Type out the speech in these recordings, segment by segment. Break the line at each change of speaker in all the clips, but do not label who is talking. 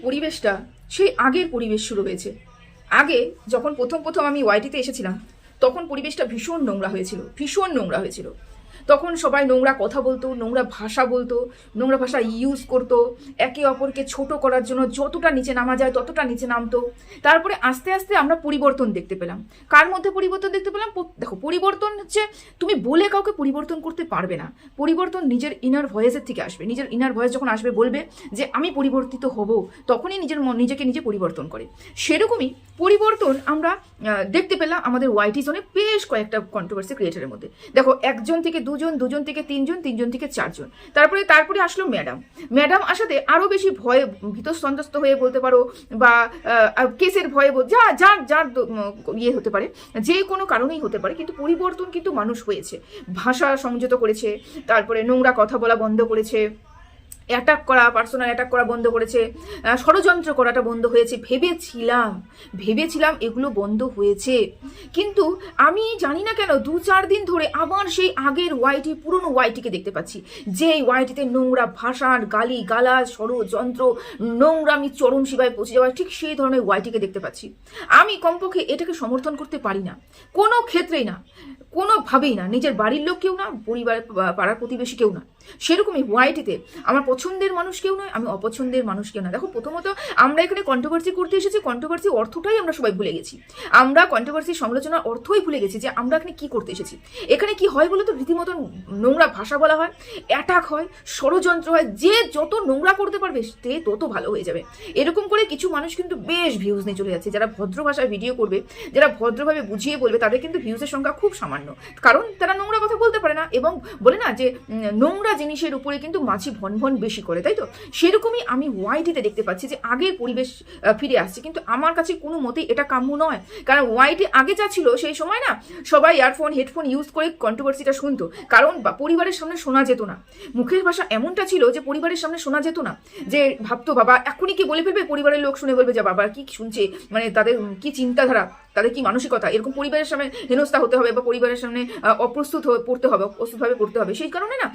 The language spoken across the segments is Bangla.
পরিবেশটা সেই আগের পরিবেশ শুরু হয়েছে। আগে যখন প্রথম আমি ওয়াইটিতে এসেছিলাম তখন পরিবেশটা ভীষণ নোংরা হয়েছিল। তখন সবাই নোংরা কথা বলতো, নোংরা ভাষা বলতো, নোংরা ভাষা ইউজ করতো, একে অপরকে ছোট করার জন্য যতটা নিচে নামা যায় ততটা নিচে নামতো। তারপরে আস্তে আস্তে আমরা পরিবর্তন দেখতে পেলাম। কার মধ্যে পরিবর্তন দেখতে পেলাম? দেখো, পরিবর্তন হচ্ছে তুমি বলে কাউকে পরিবর্তন করতে পারবে না। পরিবর্তন নিজের ইনার ভয়েসের থেকে আসবে। নিজের ইনার ভয়েস যখন আসবে, বলবে যে আমি পরিবর্তিত হব, তখনই নিজেকে নিজে পরিবর্তন করে। সেরকমই পরিবর্তন আমরা দেখতে পেলাম আমাদের ওয়াইটি জোনে বেশ কয়েকটা কন্ট্রোভার্সি ক্রিয়েটারের মধ্যে। দেখো, একজন থেকে দুজন, দুজন থেকে তিনজন, তিনজন থেকে চারজন, তারপরে আসলো ম্যাডাম আসাতে আরো বেশি ভয়ে ভীতসন্ত্রস্ত হয়ে বলতে পারো, বা কেসের ভয়ে যার ইয়ে হতে পারে, যে কোনো কারণেই হতে পারে, কিন্তু পরিবর্তন কিন্তু মানুষ হয়েছে। ভাষা সংযত করেছে, তারপরে নোংরা কথা বলা বন্ধ করেছে, পার্সোনাল অ্যাটাক করা বন্ধ করেছে, ষড়যন্ত্র করাটা বন্ধ হয়েছে। ভেবেছিলাম এগুলো বন্ধ হয়েছে, কিন্তু আমি জানি না কেন 2-4 দিন ধরে আবার সেই আগের ওয়াইটি, পুরনো ওয়াইটিকে দেখতে পাচ্ছি। যে ওয়াইটিতে নোংরা ভাষার গালি গালাজ, ষড়যন্ত্র, নোংরামি চরম সীমায় পৌঁছে যাওয়া, ঠিক সেই ধরনের ওয়াইটিকে দেখতে পাচ্ছি। আমি কমপক্ষে এটাকে সমর্থন করতে পারি না, কোনো ক্ষেত্রেই না, কোনোভাবেই না। নিজের বাড়ির লোক কেউ না, পরিবারের পাড়ার প্রতিবেশী কেউ না। সেরকমই ওয়াইটিতে আমার পছন্দের মানুষ কেউ নয়, আমি অপছন্দের মানুষ কেউ না। দেখো, প্রথমত আমরা এখানে কন্ট্রোভার্সি করতে এসেছি, কন্ট্রোভার্সি অর্থটাই আমরা সবাই ভুলে গেছি। আমরা কন্ট্রোভার্সি সমালোচনার অর্থই ভুলে গেছি যে আমরা এখানে কি করতে এসেছি। এখানে কি হয় বলো তো? রীতিমতন নোংরা ভাষা বলা হয়, অ্যাটাক হয়, ষড়যন্ত্র হয়। যে যত নোংরা করতে পারবে সে তত ভালো হয়ে যাবে। এরকম করে কিছু মানুষ কিন্তু বেশ ভিউজ নিয়ে চলে যাচ্ছে। যারা ভদ্র ভাষায় ভিডিও করবে, যারা ভদ্রভাবে বুঝিয়ে বলবে, তাদের কিন্তু ভিউজের সংখ্যা খুব সামান্য, কারণ তারা নোংরা কথা বলতে পারে না। এবং বলে না যে নোংরা জিনিসের উপরে কিন্তু মাছি ভন বেশি করে, তাই তো? সেরকমই আমি ওয়াইটিতে দেখতে পাচ্ছি যে আগের পরিবেশ ফিরে আসছে, কিন্তু আমার কাছে কোনো মতেই এটা কাম্য নয়। কারণ ওয়াইটি আগে যা ছিল, সেই সময় না সবাই ইয়ারফোন হেডফোন ইউজ করে কন্ট্রোভার্সিটা শুনতো, কারণ পরিবারের সামনে শোনা যেত না। মুখের ভাষা এমনটা ছিল যে পরিবারের সামনে শোনা যেত না, যে ভাবতো বাবা এখনই কি বলে ফেলবে, পরিবারের লোক শুনে বলবে যে বাবা কি শুনছে, মানে তাদের কি চিন্তাধারা, তাদের কি মানসিকতা, এরকম পরিবারের সামনে হেনস্থা হতে হবে, বা পরিবারের সামনে অপ্রস্তুতভাবে পড়তে হবে, সেই কারণে না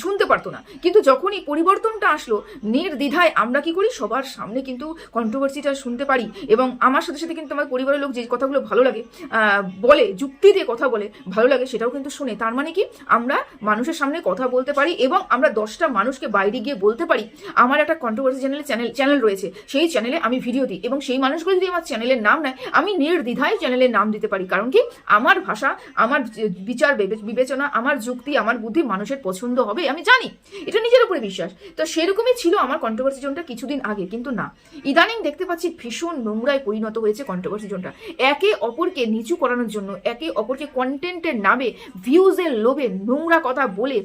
শুনতে পারতো না। কিন্তু যখনই পরিবর্তনটা আসলো, নির্দ্বিধায় আমরা কি করি, সবার সামনে কিন্তু কন্ট্রোভার্সিটা শুনতে পারি। এবং আমার সাথে সাথে কিন্তু আমার পরিবারের লোক যে কথাগুলো ভালো লাগে বলে, যুক্তি দিয়ে কথা বলে ভালো লাগে, সেটাও কিন্তু শুনে। তার মানে কি, আমরা মানুষের সামনে কথা বলতে পারি, এবং আমরা 10টা মানুষকে বাইরে গিয়ে বলতে পারি আমার একটা কন্ট্রোভার্সি চ্যানেল রয়েছে, সেই চ্যানেলে আমি ভিডিও দিই, এবং সেই মানুষগুলো যদি আমার চ্যানেলের নাম নেয়, আমি নির্দ্বিধায় চ্যানেলের নাম দিতে পারি। কারণ কি, আমার ভাষা, আমার বিচার বিবেচনা, আমার যুক্তি, আমার বুদ্ধি মানুষের পছন্দ হবে, আমি জানি, এটা নিজের উপরে বিশ্বাস। তো সেরকমই ছিল আমার কন্ট্রোভার্সি জোনটা কিছুদিন আগে, কিন্তু না, ইদানিং দেখতে পাচ্ছি ভীষণ নোংরায় পরিণত হয়েছে কন্ট্রোভার্সি জোনটা। একে অপরকে নিচু করানোর জন্য, একে অপরকে কন্টেন্টের নামে, ভিউজের লোভে নোংরা কথা বলে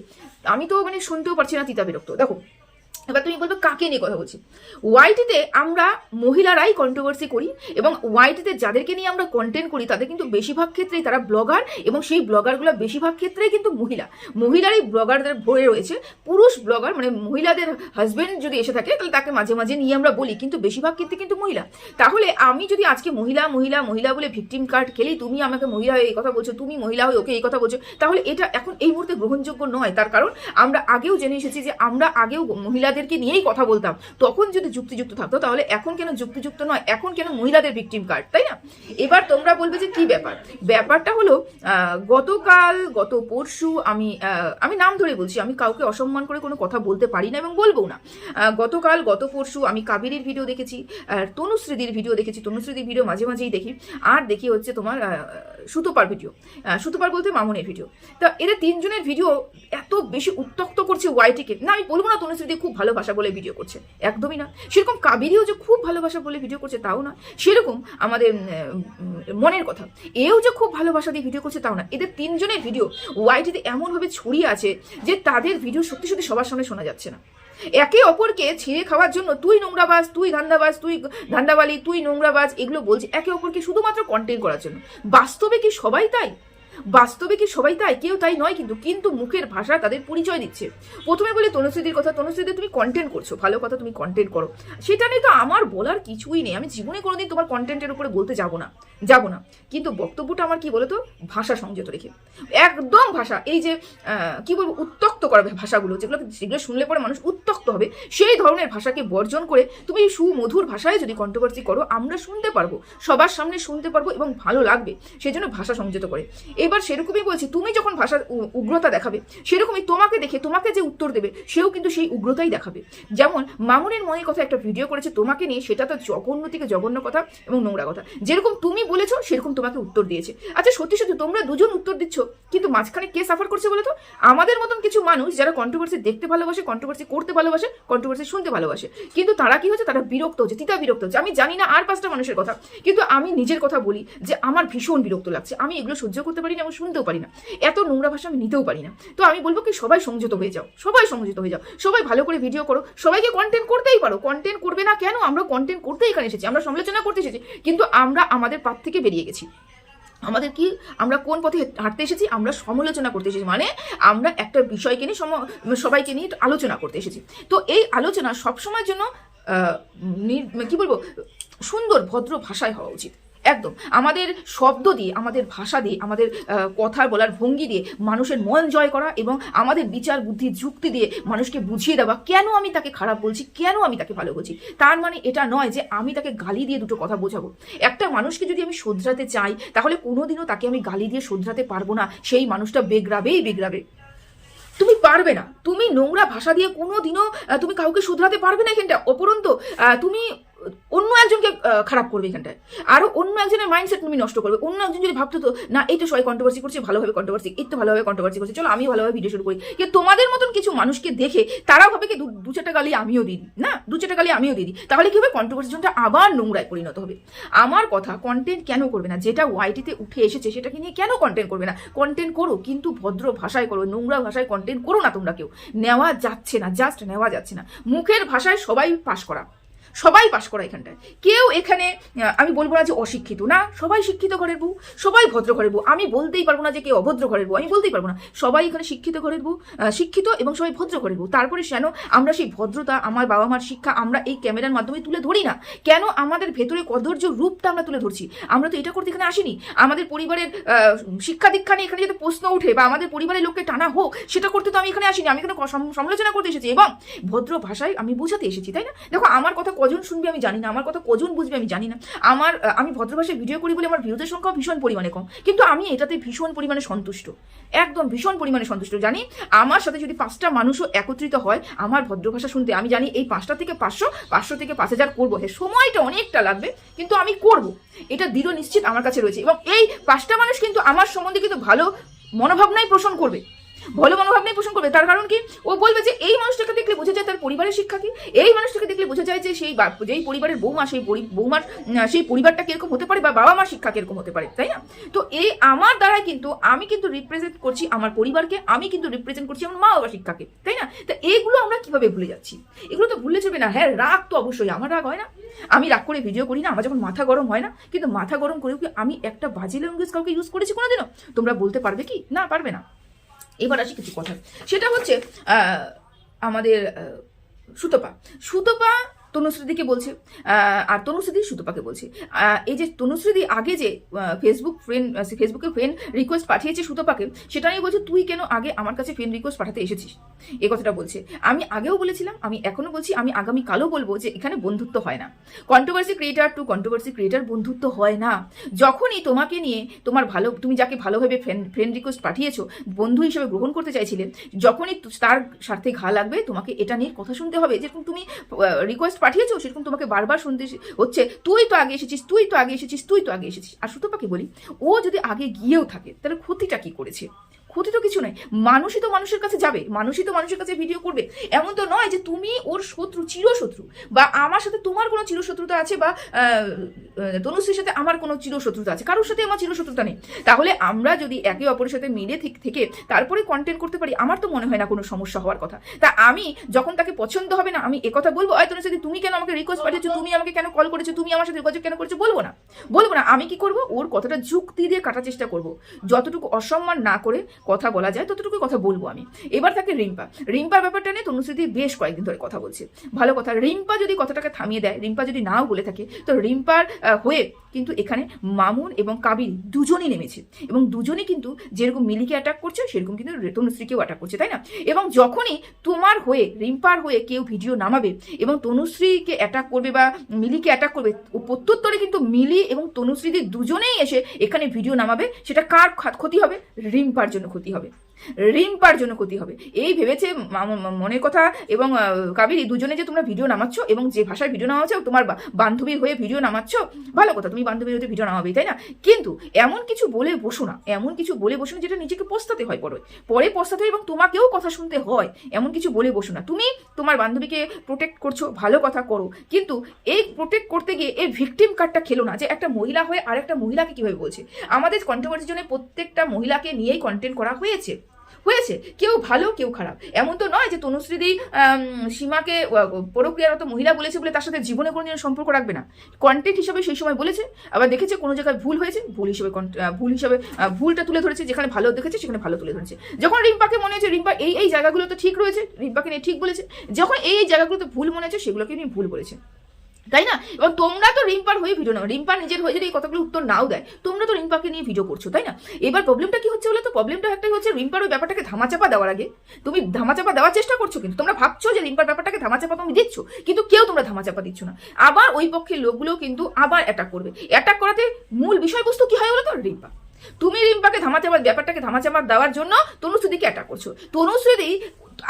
আমি তো মানে শুনতেও পারছি না, তিতা বিরক্ত। দেখো, এবার তুমি বলবে কাকে নিয়ে কথা বলছি। ওয়াইটিতে আমরা মহিলারাই কন্ট্রোভার্সি করি, এবং ওয়াইটিতে যাদেরকে নিয়ে আমরা কন্টেন্ট করি তাদের কিন্তু বেশিরভাগ ক্ষেত্রেই তারা ব্লগার, এবং সেই ব্লগারগুলো বেশিরভাগ ক্ষেত্রেই কিন্তু মহিলারই ব্লগারদের ভরে রয়েছে। পুরুষ ব্লগার মানে মহিলাদের হাজবেন্ড যদি এসে থাকে, তাহলে তাকে মাঝে মাঝে নিয়ে আমরা বলি, কিন্তু বেশিরভাগ ক্ষেত্রে কিন্তু মহিলা। তাহলে আমি যদি আজকে মহিলা বলে ভিকটিম কার্ড খেলি, তুমি আমাকে মহিলা হয়ে এই কথা বলছো, তুমি মহিলা হয়ে ওকে এই কথা বলছো, তাহলে এটা এখন এই মুহূর্তে গ্রহণযোগ্য নয়। তার কারণ আমরা আগেও জেনে এসেছি যে আমরা আগেও মহিলাদেরকে নিয়েই কথা বলতাম, তখন যদি যুক্তিযুক্ত থাকতো, তাহলে এখন কেন যুক্তিযুক্ত নয়, এখন কেন মহিলাদের ভিকটিম কার্ড, তাই না? এবার তোমরা বলবে যে কি ব্যাপারটা হলো, গত পরশু আমি নাম ধরে বলছি, আমি কাউকে অসম্মান করে কোনো কথা বলতে পারি না এবং বলবো না। গত পরশু আমি কাবেরীর ভিডিও দেখেছি, তনুশ্রীদির ভিডিও দেখেছি, তনুশ্রীদির ভিডিও মাঝে মাঝেই দেখি, আর দেখি হচ্ছে তোমার সুতোপার ভিডিও, সুতোপার বলতে মামুনের ভিডিও। তা এদের তিনজনের ভিডিও এত বেশি উত্তক্ত করছে ওয়াইটিকে। না, আমি বলবো না তনুশ্রীদি খুব ভালো ভাষা বলে ভিডিও করছে, একদমই না। সেরকম কাবেরীও যে খুব ভালোবাসা বলে ভিডিও করছে তাও না, সেরকম আমাদের মনের কথা এও যে খুব ভালোবাসা দিয়ে ভিডিও করছে তাও না। এদের তিনজনের ভিডিও ওয়াইটিতে এমনভাবে ছড়িয়ে আছে যে তাদের ভিডিও সত্যি সত্যি সবার সামনে শোনা যাচ্ছে না। একে অপরকে ছিঁড়ে খাওয়ার জন্য তুই নোংরাবাজ, তুই ধান্দাবাজ, তুই ধান্দাবালি, তুই নোংরাবাজ, এগুলো বলছে একে অপরকে শুধুমাত্র কন্টেন্ট করার জন্য। বাস্তবে কি সবাই তাই? বাস্তবে কি সবাই তাই? কেউ তাই নয়, কিন্তু কিন্তু মুখের ভাষা তাদের পরিচয় দিচ্ছে। প্রথমে বলে তনুশ্রীদির কথা, তনুশ্রীদি তুমি কন্টেন্ট করছো, ভালো কথা, তুমি কন্টেন্ট করো, সেটা নিয়ে তো আমার বলার কিছুই নেই। আমি জীবনে কোনোদিন তোমার কন্টেন্টের উপরে বলতে যাবো না। কিন্তু বক্তব্যটা আমার কি বলতো, ভাষা সংযত রেখে, একদম ভাষা, এই যে কি বলবো, উত্তক্ত করা ভাষাগুলো, যেগুলো শুনলে পরে মানুষ উত্তক্ত হবে, সেই ধরনের ভাষাকে বর্জন করে তুমি সুমধুর ভাষায় যদি কন্ট্রোভার্সি করো, আমরা শুনতে পারবো, সবার সামনে শুনতে পারবো এবং ভালো লাগবে, সেই জন্য ভাষা সংযত করে। এবার সেরকমই বলছি, তুমি যখন ভাষার উগ্রতা দেখাবে, সেরকমই তোমাকে দেখে তোমাকে যে উত্তর দেবে সেও কিন্তু সেই উগ্রতাই দেখাবে। যেমন মামুনের মনের কথা একটা ভিডিও করেছে তোমাকে নিয়ে, সেটা তো জঘন্য থেকে জঘন্য কথা এবং নোংরা কথা, যেরকম তুমি বলেছো সেরকম তোমাকে উত্তর দিয়েছে। আচ্ছা সত্যি সত্যি তোমরা দুজন উত্তর দিচ্ছ, কিন্তু মাঝখানে কে সাফার করছে বলে তো? আমাদের মতন কিছু মানুষ যারা কন্ট্রোভার্সি দেখতে ভালোবাসে, কন্ট্রোভার্সি করতে ভালোবাসে, কন্ট্রোভার্সি শুনতে ভালোবাসে, কিন্তু তারা কি হচ্ছে, তারা বিরক্ত হচ্ছে, তিতা বিরক্ত হচ্ছে। আমি জানি না আর 5টা মানুষের কথা, কিন্তু আমি নিজের কথা বলি যে আমার ভীষণ বিরক্ত লাগছে, আমি এগুলো সহ্য করতে পারি না এবং শুনতেও পারি না, এত নোংরা ভাষা আমি নিতেও পারি না। তো আমি বলবো কি, সবাই সংযত হয়ে যাও, সবাই সংযত হয়ে যাও, সবাই ভালো করে ভিডিও করো, সবাইকে কন্টেন্ট করতেই পারো, কন্টেন্ট করবে না কেন? আমরা কন্টেন্ট করতে এখানে এসেছি, আমরা সমালোচনা করতে এসেছি, কিন্তু আমরা আমাদের পাত থেকে বেরিয়ে গেছি। আমাদের কি, আমরা কোন পথে হাঁটতে এসেছি? আমরা সমালোচনা করতে এসেছি, মানে আমরা একটা বিষয়কে নিয়ে সবাইকে নিয়ে আলোচনা করতে এসেছি। তো এই আলোচনা সবসময়ের জন্য কি বলবো, সুন্দর ভদ্র ভাষায় হওয়া উচিত। একদম আমাদের শব্দ দিয়ে, আমাদের ভাষা দিয়ে, আমাদের কথা বলার ভঙ্গি দিয়ে মানুষের মন জয় করা, এবং আমাদের বিচার বুদ্ধি যুক্তি দিয়ে মানুষকে বুঝিয়ে দেওয়া কেন আমি তাকে খারাপ বলছি, কেন আমি তাকে ভালো বলছি। তার মানে এটা নয় যে আমি তাকে গালি দিয়ে দুটো কথা বোঝাবো। একটা মানুষকে যদি আমি শোধরাতে চাই, তাহলে কোনোদিনও তাকে আমি গালি দিয়ে শোধরাতে পারবো না, সেই মানুষটা বেগরাবেই বেগরাবে। তুমি পারবে না, তুমি নোংরা ভাষা দিয়ে কোনোদিনও তুমি কাউকে শুধরাতে পারবে না। এখানটা অপরন্ত তুমি অন্য একজনকে খারাপ করবে, এখানটায় আরো অন্য একজনের মাইন্ডসেট তুমি নষ্ট করবে। অন্য একজন যদি ভাবতো তো না, এই তো সবাই কন্ট্রোভার্সি করছে, ভালোভাবে কন্ট্রোভার্সি, এই তো ভালোভাবে কন্ট্রোভার্সি করছে, চলো আমি ভালোভাবে ভিডিও শুরু করি, কিন্তু তোমাদের মতন কিছু মানুষকে দেখে তারা ভাবে কি 2-4টা গালি আমিও দিই না, 2-4টা গালি আমিও দিই, তাহলে কি হবে, কন্ট্রোভার্সিটা আবার নোংরায় পরিণত হবে। আমার কথা, কন্টেন্ট কেন করবে না? যেটা ওয়াইটিতে উঠে এসেছে সেটাকে নিয়ে কেন কন্টেন্ট করবে না? কন্টেন্ট করো, কিন্তু ভদ্র ভাষায় করো, নোংরা ভাষায় কন্টেন্ট করো না। তোমরা কেউ নেওয়া যাচ্ছে না, জাস্ট নেওয়া যাচ্ছে না। মুখের ভাষায় সবাই পাস করা, সবাই পাশ করা এখানটায়। কেউ এখানে আমি বলবো না যে অশিক্ষিত, না, সবাই শিক্ষিত ঘরের বউ, সবাই ভদ্র ঘরের বউ। আমি বলতেই পারবো না যে কেউ অভদ্র ঘরের বউ, আমি বলতেই পারবো না। সবাই এখানে শিক্ষিত ঘরের বউ, শিক্ষিত এবং সবাই ভদ্র ঘরের বউ। তারপরে কেন আমরা সেই ভদ্রতা, আমার বাবা মার শিক্ষা আমরা এই ক্যামেরার মাধ্যমে তুলে ধরি না? কেন আমাদের ভেতরে কদর্য রূপটা আমরা তুলে ধরছি? আমরা তো এটা করতে এখানে আসিনি। আমাদের পরিবারের শিক্ষা দীক্ষা নিয়ে এখানে যাতে প্রশ্ন ওঠে বা আমাদের পরিবারের লোককে টানা হোক, সেটা করতে তো আমি এখানে আসিনি। আমি এখানে সমালোচনা করতে এসেছি এবং ভদ্র ভাষায় আমি বোঝাতে এসেছি, তাই না? দেখো, আমার কথা কজন শুনবে আমি জানি না, আমার কথা কজন বুঝবে আমি জানি না। আমি ভদ্র ভাষায় ভিডিও করি বলে আমার ভিউজের সংখ্যা ভীষণ পরিমাণে কম, কিন্তু আমি এটাতে ভীষণ পরিমাণে সন্তুষ্ট, একদম ভীষণ পরিমাণে সন্তুষ্ট। জানি আমার সাথে যদি 5টা মানুষও একত্রিত হয় আমার ভদ্র ভাষা শুনতে, আমি জানি এই 5টা থেকে 500, 500 থেকে 5000 করবো। হ্যাঁ, সময়টা অনেকটা লাগবে, কিন্তু আমি করব, এটা দৃঢ় নিশ্চিত আমার কাছে রয়েছে। এবং এই 5টা মানুষ কিন্তু আমার সম্বন্ধে কিন্তু ভালো মনোভাবনাই পোষণ করবে, ভালো মনোভাবনাই পোষণ করবে। তার কারণ কি, ও বলবে যে এই মানুষটাকে দেখলে বোঝা যায় তার পরিবারের শিক্ষা কি, এই মানুষটাকে দেখলে বোঝা যায় যে যেই পরিবারের বৌমা, সেই বৌমার সেই পরিবারটা কিরকম হতে পারে বা বাবা মার শিক্ষা কিরকম হতে পারে, তাই না? তো এই আমার দ্বারাই কিন্তু আমি কিন্তু রিপ্রেজেন্ট করছি আমার পরিবারকে, আমি কিন্তু রিপ্রেজেন্ট করছি আমার মা বাবা শিক্ষাকে, তাই না? তো এইগুলো আমরা কিভাবে ভুলে যাচ্ছি? এগুলো তো ভুললে চলবে না। হ্যাঁ, রাগ তো অবশ্যই, আমার রাগ হয় না, আমি রাগ করে ভিডিও করি না, আমার যখন মাথা গরম হয় না, কিন্তু মাথা গরম করেও কি আমি একটা বাজে ল্যাঙ্গুয়েজ কাউকে ইউজ করেছি কোনোদিনও? তোমরা বলতে পারবে কি? না, পারবে না। এবার আসি কিছু কথা, সেটা হচ্ছে আমাদের সুতপা তনুশ্রীদিকে বলছে, আর তনুশ্রীদি সুতপাকে বলছে। এই যে তনুশ্রীদি আগে যে ফেসবুকে ফ্রেন্ড রিকোয়েস্ট পাঠিয়েছে সুতপাকে, সেটা নিয়ে বলছে তুই কেন আগে আমার কাছে ফ্রেন্ড রিকোয়েস্ট পাঠাতে এসেছিস, এই কথাটা বলছে। আমি আগেও বলেছিলাম, আমি এখনো বলছি, আমি আগামীকালও বলবো যে এখানে বন্ধুত্ব হয় না। Controversy creator two controversy creator বন্ধুত্ব হয় না। যখনই তোমাকে নিয়ে তুমি যাকে ভালোভাবে ফ্রেন্ড রিকোয়েস্ট পাঠিয়েছো, বন্ধু হিসেবে গ্রহণ করতে চাইছিলে, যখনই তার স্বার্থে ঘা লাগবে তোমাকে এটা নিয়ে কথা শুনতে হবে। যেরকম তুমি রিকোয়েস্ট পাঠিয়েছো, সেরকম তোমাকে বারবার শুনতে হচ্ছে তুই তো আগে এসেছিস, তুই তো আগে এসেছিস, তুই তো আগে এসেছিস। আর সুতপাকে বলি, ও যদি আগে গিয়েও থাকে তাহলে ক্ষতিটা কি করেছে? ক্ষতি তো কিছু নয়। মানুষই তো মানুষের কাছে যাবে, মানুষই তো মানুষের কাছে ভিডিও করবে। এমন তো নয় যে তুমি ওর শত্রু, চিরশত্রু, বা আমার সাথে তোমার কোনো চিরশত্রুতা আছে বা তনুশ্রীর সাথে আমার কোনো চিরশত্রুতা আছে, কারোর সাথে আমার চিরশত্রুতা নেই। তাহলে আমরা যদি একে অপরের সাথে মিলে থেকে তারপরে কন্টেন্ট করতে পারি, আমার তো মনে হয় না কোনো সমস্যা হওয়ার কথা। তা আমি যখন তাকে পছন্দ হবে না, আমি একথা বলবো, তনুশ্রী তুমি কেন আমাকে রিকোয়েস্ট পাঠিয়েছো, তুমি আমাকে কেন কল করেছো, তুমি আমার সাথে যোগাযোগ কেন করেছো, বলবো না। আমি কি করব, ওর কথাটা যুক্তি দিয়ে কাটার চেষ্টা করব, যতটুকু অসম্মান না করে কথা বলা যায় ততটুকু কথা বলবো আমি। এবার থাকে রিম্পার ব্যাপারটা নিয়ে তনুশ্রী বেশ কয়েকদিন ধরে কথা বলছে, ভালো কথা। রিম্পা যদি কথাটাকে থামিয়ে দেয়, রিম্পা যদি নাও বলে থাকে, তো রিম্পার হয়ে কিন্তু এখানে মামুন এবং কাবিল দুজনই নেমেছে, এবং দুজনই কিন্তু যেরকম মিলিকে অ্যাটাক করছে সেরকম কিন্তু তনুশ্রীকেও অ্যাটাক করছে, তাই না? এবং যখনই তোমার হয়ে, রিম্পার হয়ে কেউ ভিডিও নামাবে এবং তনুশ্রীকে অ্যাটাক করবে বা মিলিকে অ্যাটাক করবে, প্রত্যুত্তরে কিন্তু মিলি এবং তনুশ্রীদি দুজনেই এসে এখানে ভিডিও নামাবে, সেটা কার ক্ষতি হবে? রিম্পার জন্য ক্ষতি হবে, রিম্পার জন্য ক্ষতি হবে। এই ভেবেছে মনের কথা এবং কাবেরী দুজনে যে তোমরা ভিডিও নামাচ্ছ এবং যে ভাষায় ভিডিও নামাচ্ছ, তোমার বান্ধবীর হয়ে ভিডিও নামাচ্ছ, ভালো কথা, তুমি বান্ধবীর হয়ে ভিডিও নামাবেই, তাই না? কিন্তু এমন কিছু বলে বসো না, যেটা নিজেকে পস্তাতে হয়, পরে পস্তাতে হয় এবং তোমাকেও কথা শুনতে হয়। এমন কিছু বলে বসো না। তুমি তোমার বান্ধবীকে প্রোটেক্ট করছো, ভালো কথা করো, কিন্তু এই প্রোটেক্ট করতে গিয়ে এই ভিকটিম কার্ডটা খেলো না, যে একটা মহিলা হয়ে আরেকটা মহিলাকে কিভাবে বলছে। আমাদের কন্ট্রোভার্সির জন্য প্রত্যেকটা মহিলাকে নিয়েই কন্টেন্ট করা হয়েছে, কেউ ভালো কেউ খারাপ। এমন তো নয় যে তনুশ্রীদি সীমাকে প্রক্রিয়ারত মহিলা বলেছে বলে তার সাথে জীবনে কোনোদিন সম্পর্ক রাখবে না। কন্টেন্ট হিসাবে সেই সময় বলেছে, আবার দেখেছে কোনো জায়গায় ভুল হয়েছে, ভুল হিসাবে ভুলটা তুলে ধরেছে, যেখানে ভালো দেখেছে সেখানে ভালো তুলে ধরেছে। যখন রিম্পাকে মনে হয়েছে রিম্পা এই জায়গাগুলো তো ঠিক রয়েছে, রিম্পাকে নিয়ে ঠিক বলেছে, যখন এই জায়গাগুলোতে ভুল মনে হয়েছে সেগুলোকে নিয়ে ভুল বলেছে, তাই না? এবং তোমরা তো রিম্পার হয়ে ভিডিও নাও, রিম্পা নিজের হয়ে যদি এই কথাগুলো উত্তর নাও দেয়, তোমরা তো রিম্পাকে নিয়ে ভিডিও করছো, তাই না? এবার প্রবলেমটা কি হচ্ছে বলে তো, প্রবলেমটা একটাই হচ্ছে, রিম্পার ওই ব্যাপারটাকে ধামাচাপা দেওয়ার আগে তুমি ধামাচাপা দেওয়ার চেষ্টা করছো, কিন্তু তোমরা ভাবছো যে রিম্পার ব্যাপারটাকে ধামাচাপা তুমি দিচ্ছ, কিন্তু কেউ তোমরা ধামাচাপা দিচ্ছ না। আবার ওই পক্ষের লোকগুলো কিন্তু আবার অ্যাটাক করবে। অ্যাটাক করাতে মূল বিষয়বস্তু কি হয় বলো তো? রিম্পা। তুমি রিম্পাকে ব্যাপারটাকে ধামাচাপা দেওয়ার জন্য তনুশ্রীদিকে অ্যাটাক করছো, তনুশ্রীদি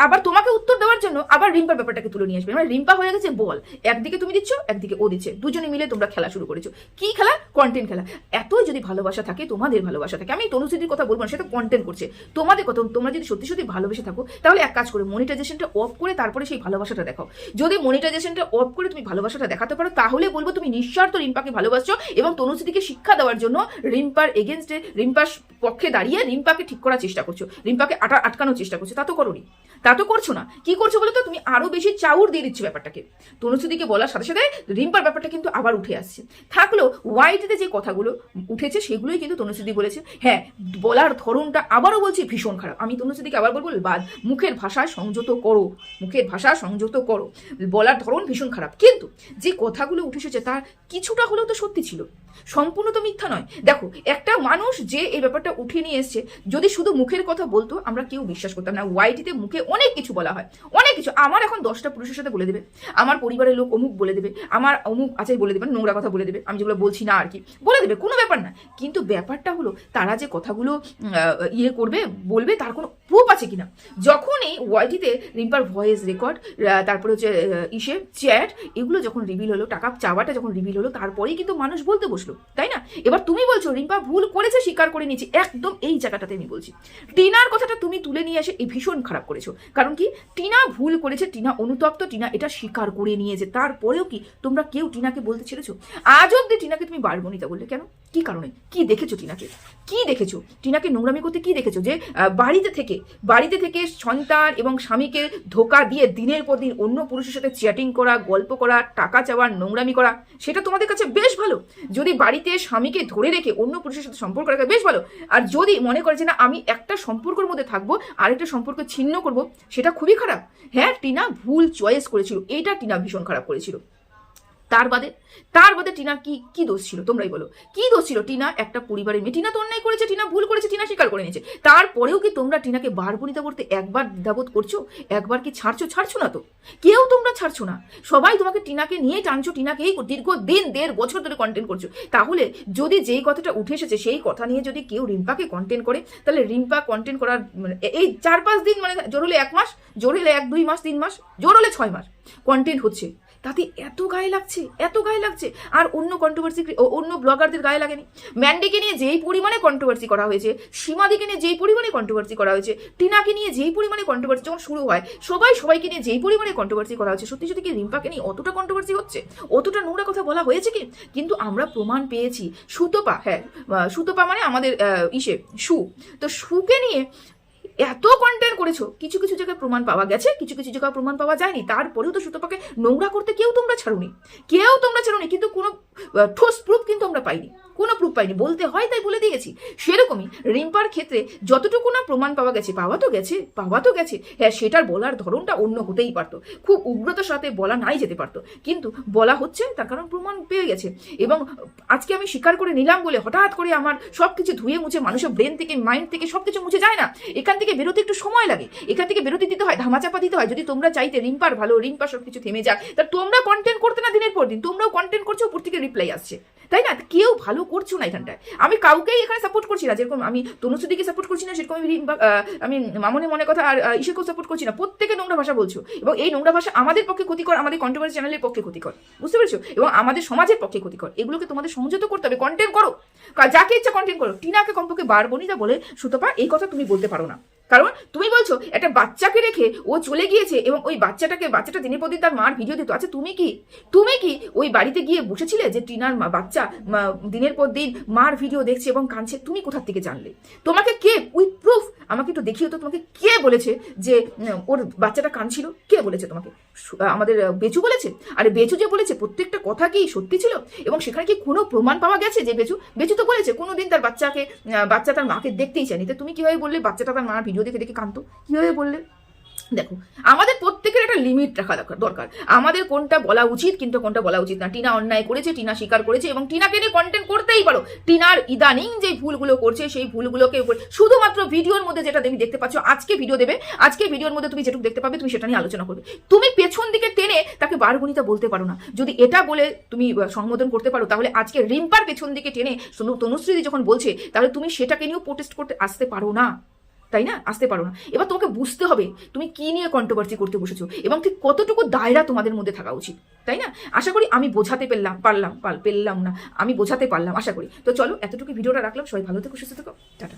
আবার তোমাকে উত্তর দেওয়ার জন্য আবার রিম্পার ব্যাপারটাকে তুলে নিয়ে আসবে। মানে রিম্পা হয়ে গেছে বল, একদিকে তুমি দিচ্ছ, একদিকে ও দিচ্ছে, দুজনে মিলে তোমরা খেলা শুরু করেছো। কি খেলা? কন্টেন্ট খেলা। এতই যদি ভালোবাসা থাকে, তোমাদের ভালোবাসা থাকে, আমি তনুশ্রীর কথা বলবো না, সেটা কন্টেন্ট করছে, তোমাদের কথা, তোমরা যদি সত্যি সত্যি ভালোবেসে থাকো, তাহলে এক কাজ করে মনিটাইজেশনটা অফ করে তারপরে সেই ভালোবাসাটা দেখাও। যদি মনিটাইজেশনটা অফ করে তুমি ভালোবাসাটা দেখাতে পারো, তাহলে বলবো তুমি নিঃস্বার্থ রিম্পাকে ভালোবাসছো এবং তনুশ্রীকে শিক্ষা দেওয়ার জন্য রিম্পার এগেনস্টে, রিম্পার পক্ষে দাঁড়িয়ে রিম্পাকে ঠিক করার চেষ্টা করছো, রিম্পাকে আটকানোর চেষ্টা করছো। তা তো করোনি, তা তো করছো না। কি করছো বলো তো? তুমি আরো বেশি চাউর দিয়ে দিচ্ছ ব্যাপারটাকে। তনুশ্রীদিকে বলার সাথে সাথে রিম্পার ব্যাপারটা কিন্তু আবার উঠে আসছে। থাকলো ওয়াইটিতে যে কথাগুলো উঠেছে সেগুলোই কিন্তু তনুশ্রীদি বলেছে। হ্যাঁ, বলার ধরনটা আবারও বলছি ভীষণ খারাপ। আমি তনুশ্রীদিকে আবার বলবো, মুখের ভাষা সংযত করো, মুখের ভাষা সংযত করো। বলার ধরন ভীষণ খারাপ, কিন্তু যে কথাগুলো উঠে এসেছে তার কিছুটা হলেও তো সত্যি ছিল, সম্পূর্ণ তো মিথ্যা নয়। দেখো, একটা মানুষ যে এই ব্যাপারটা উঠে নিয়ে এসছে, যদি শুধু মুখের কথা বলতো আমরা কেউ বিশ্বাস করতাম না। ওয়াইটিতে মুখে অনেক কিছু বলা হয়, অনেক কিছু। আমার এখন 10টা পুরুষের সাথে বলে দেবে, আমার পরিবারের লোক অমুক বলে দেবে, আমার অমুক আছে বলে দেবে, নোংরা কথা বলে দেবে, আমি যেগুলো বলছি না আর কি বলে দেবে, কোনো ব্যাপার না। কিন্তু ব্যাপারটা হলো তারা যে কথাগুলো করবে, বলবে, তার কোনো প্রুফ আছে কিনা। যখনই ওয়াইটিতে রিম্পার ভয়েস রেকর্ড, তারপরে হচ্ছে চ্যাট, এগুলো যখন রিভিল হলো, টাকা চাওয়াটা যখন রিভিল হলো, তারপরেই কিন্তু মানুষ বলতে বসলো, তাই না? এবার তুমি বলছো রিম্পা ভুল করেছে, স্বীকার করে নিয়েছি, একদম এই জায়গাটাতে আমি বলছি। টিনার কথাটা তুমি তুলে নিয়ে এসে ভীষণ খারাপ করেছো। কারণ কি, টিনা ভুল করেছে, টিনা অনুতপ্ত, টিনা এটা স্বীকার করে নিয়েছে, তারপরেও কি তোমরা কেউ টিনাকে বলতে ছেড়েছো? আজ অব্দি টিনাকে তুমি বারবনিতা বললে কেন? কি কারণে? কি দেখেছো টিনাকে? কি দেখেছো টিনাকে নোংরামি করতে? কি দেখেছো? যে বাড়িতে থেকে সন্তান এবং স্বামীকে ধোকা দিয়ে দিনের পর দিন অন্য পুরুষের সাথে চ্যাটিং করা, গল্প করা, টাকা চাওয়া, নোংরামি করা, সেটা তোমাদের কাছে বেশ ভালো। যদি বাড়িতে স্বামীকে ধরে রেখে অন্য পুরুষের সাথে সম্পর্ক রাখা বেশ ভালো, আর যদি মনে করে যে না আমি একটা সম্পর্কের মধ্যে থাকবো, আরেকটা সম্পর্ক ছিন্ন করব, সেটা খুবই খারাপ। হ্যাঁ, টিনা ভুল চয়েস করেছিল, এটা টিনা ভীষণ খারাপ করেছিল। তার বাদে টিনার কি দোষ ছিল? তোমরাই বলো, কি দোষ ছিল? টিনা একটা পরিবারের মেয়ে, টিনা তো অন্যায় করেছে, টিনা ভুল করেছে, টিনা স্বীকার করে নিয়েছে। তারপরেও কি তোমরা টিনাকে বারবনিতা করতে একবার দ্বিধাবোধ করছো? একবার কি ছাড়ছো না তো? কেউ তোমরা ছাড়ছো না, সবাই তোমাকে টিনাকে নিয়ে টানছো, টিনাকেই দীর্ঘদিন 1.5 বছর ধরে কন্টেন্ট করছো। তাহলে যদি যেই কথাটা উঠে এসেছে সেই কথা নিয়ে যদি কেউ রিম্পাকে কন্টেন্ট করে, তাহলে রিম্পা কন্টেন্ট করার এই 4-5 দিন, মানে জোর হলে 1 মাস, জোর হলে 1-2 মাস, 3 মাস, জোর হলে 6 মাস কন্টেন্ট হচ্ছে, তাতে এত গায়ে লাগছে, এত গায়ে লাগছে। আর অন্য কন্ট্রোভার্সি, অন্য ব্লগারদের গায়ে লাগেনি। ম্যান্ডিকে নিয়ে যেই পরিমাণে কন্ট্রোভার্সি করা হয়েছে, সীমাদিকে নিয়ে যেই পরিমাণে কন্ট্রোভার্সি করা হয়েছে, টিনাকে নিয়ে যেই পরিমাণে কন্ট্রোভার্সি যখন শুরু হয়, সবাইকে নিয়ে যেই পরিমাণে কন্ট্রোভার্সি করা হচ্ছে, সত্যি সত্যি কি রিম্পাকে নিয়ে অতটা কন্ট্রোভার্সি হচ্ছে, অতটা নোংরা কথা বলা হয়েছে কি? কিন্তু আমরা প্রমাণ পেয়েছি। সুতপা, হ্যাঁ সুতপা মানে আমাদের তো সুকে নিয়ে এত কন্টেন্ট করেছো, কিছু কিছু জায়গায় প্রমাণ পাওয়া গেছে, কিছু কিছু জায়গায় প্রমাণ পাওয়া যায়নি। তারপরেও তো সুতপাকে নোংরা করতে কেউ তোমরা ছাড়ুনি, কিন্তু কোনো ঠোস প্রুফ কিন্তু আমরা পাইনি, কোনো প্রুফ পাইনি। বলতে হয় তাই বলে দিয়েছি। সেরকমই রিম্পার ক্ষেত্রে যতটুকু না প্রমাণ পাওয়া গেছে, পাওয়া তো গেছে, হ্যাঁ সেটার বলার ধরনটা অন্য হতেই পারতো, খুব উগ্রতার সাথে বলা নাই যেতে পারতো, কিন্তু বলা হচ্ছে তার কারণ প্রমাণ পেয়ে গেছে। এবং আজকে আমি স্বীকার করে নিলাম বলে হঠাৎ করে আমার সবকিছু ধুয়ে মুছে, মানুষের ব্রেন থেকে মাইন্ড থেকে সবকিছু মুছে যায় না। এখান থেকে বেরোতে একটু সময় লাগে, এখান থেকে বেরোতে দিতে হয়, ধামাচাপা দিতে হয়। যদি তোমরা চাইতে রিম্পার ভালো, রিম্পা সবকিছু থেমে যাক, তা তোমরা কন্টেন্ট করতে না দিনের পর দিন, তোমরাও কন্টেন্ট করছো, উপর থেকে রিপ্লাই আসছে, তাই না? কেউ ভালো করছো না এখানটায়। আমি কাউকেই এখানে সাপোর্ট করছি না, যেরকম আমি তনুশ্রীদিকে সাপোর্ট করছি না, সেরকম আমি মামনি মনে কথা আর ইসেকেও সাপোর্ট করছি না। প্রত্যেকে নোংরা ভাষা বলছো, এবং এই নোংরা ভাষা আমাদের পক্ষে ক্ষতিকর, আমাদের কন্ট্রোভার্সি চ্যানেলের পক্ষে ক্ষতিকর, বুঝতে পেরেছো? এবং আমাদের সমাজের পক্ষে ক্ষতিকর। এগুলোকে তোমাদের সংযত করতে হবে। কন্টেন্ট করো, যাকে ইচ্ছা কন্টেন্ট করো। টিনাকে কমপক্ষে বারবনিতা বলে সুতপা এই কথা তুমি বলতে পারো না, কারণ তুমি বলছো একটা বাচ্চাকে রেখে ও চলে গিয়েছে, এবং ওই বাচ্চাটা দিনের পর দিন তার মার ভিডিও দিত। আচ্ছা তুমি কি ওই বাড়িতে গিয়ে বসেছিলে যে টিনার বাচ্চা দিনের পর দিন মার ভিডিও দেখছে এবং কাঁদছে? তুমি কোথা থেকে জানলে? তোমাকে কে উইথ প্রুফ আমাকে একটু দেখিও তো, তোমাকে কে বলেছে যে ওর বাচ্চাটা কাঁদছিল? কে বলেছে তোমাকে? আমাদের বেচু বলেছে? আরে বেচু যে বলেছে প্রত্যেকটা কথা কি সত্যি ছিল? এবং সেখানে কি কোনো প্রমাণ পাওয়া গেছে যে বেচু তো বলেছে কোনোদিন তার বাচ্চা তার মাকে দেখতেই চায়নি? তো তুমি কিভাবে বললে বাচ্চাটা তার মার ভিডিও দেখে দেখে কাঁদতো? কিভাবে বললে? দেখো, আমাদের প্রত্যেকের একটা লিমিট রাখা দরকার। আমাদের কোনটা বলা উচিত, কিন্তু কোনটা বলা উচিত না। টিনা অন্যায় করেছে, টিনা স্বীকার করেছে, এবং টিনাকে নিয়ে কন্টেন্ট করতেই পারো। টিনার ইদানিং যে ভুলগুলো করছে, সেই ভুলগুলোকে শুধুমাত্র ভিডিওর মধ্যে যেটা তুমি দেখতে পাচ্ছ, আজকে ভিডিও দেবে, আজকে ভিডিওর মধ্যে তুমি যেটুকু দেখতে পাবে, তুমি সেটা নিয়ে আলোচনা করবে। তুমি পেছন দিকে টেনে তাকে বারগুনিতা বলতে পারো না। যদি এটা বলে তুমি সম্বোধন করতে পারো, তাহলে আজকে রিম্পার পেছন দিকে টেনে তনুশ্রী যখন বলছে, তাহলে তুমি সেটাকে নিয়েও প্রোটেস্ট করতে আসতে পারো না, তাই না? আসতে পারো না। এবার তোমাকে বুঝতে হবে তুমি কি নিয়ে কন্ট্রোভার্সি করতে বসেছো, এবং ঠিক কতটুকু দায়রা তোমাদের মধ্যে থাকা উচিত, তাই না? আশা করি আমি বোঝাতে পারলাম না, আমি বোঝাতে পারলাম আশা করি। তো চলো, এতটুকু ভিডিওটা রাখলাম। সবাই ভালো থেকো, সুস্থ থেকো, টাটা।